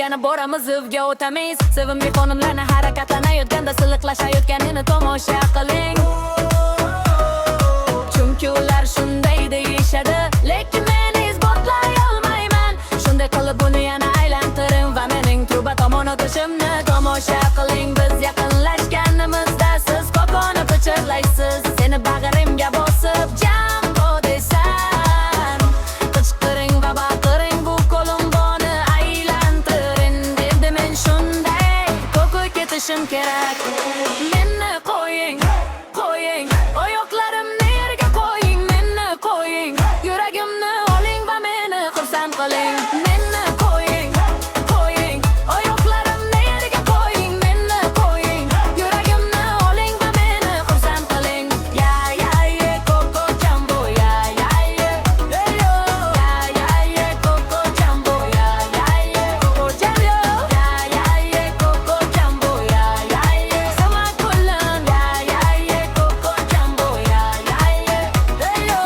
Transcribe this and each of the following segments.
yana boramiz izga o'tamiz. Sevimli xonimlarni harakatlanayotganda siliqlashayotganini tomosha qiling. Chunki ular shunday deyishadi, lekin men isbotlay olmayman. Shunday qilib buni yana aylantiring va mening truba tomon o'tishimni tomosha qiling. Biz yaqinlashganimizda siz kokoni pichirlaysiz. Seni bag'rimga bosib Jambo desam, qichqiring va baqiring, bu kolumboni aylantiring. Endi men shunday ko'koy ketishim kerak. Meni qo'ying, qo'ying, oyoqlarimni yerga qo'ying, meni qo'ying, yuragimni oling va meni xursand qiling. Meni qo'ying, qo'ying, oyoqlarimni yerga qo'ying, meni qo'ying, yuragimni oling va meni xursand qiling. Ya ya ye Coco Jambo, ya ya ye, yo ya ya ye Coco Jambo, ya ya ye Coco Jambo, ya ya ye Coco Jambo, ya ya ye sama kullan, ya ya ye Coco Jambo, ya ya ye, yo.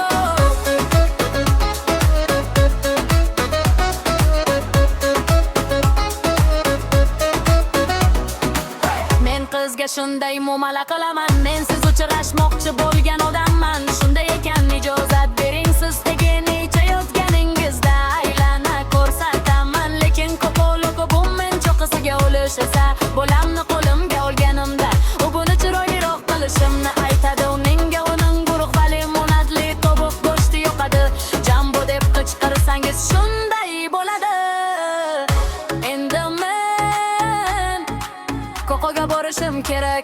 Men qizga shunday muomala qilaman, men siz uchrashmoqchi bo'lgan odamman. Shunday ekan ijozat bering, siz tegini ichayotganingizda aylana ko'rsataman. Lekin ko'poloko bu men cho'qqisiga olishsa, bolamni qo'limga olganimda u buni chiroyliroq qilishimni aytadi. Uning guruh va limonadli tovuq go'shti yoqadi. Jambo deb qichqirsangiz shunday bo'ladi. Endi men Kokoga borishim kerak.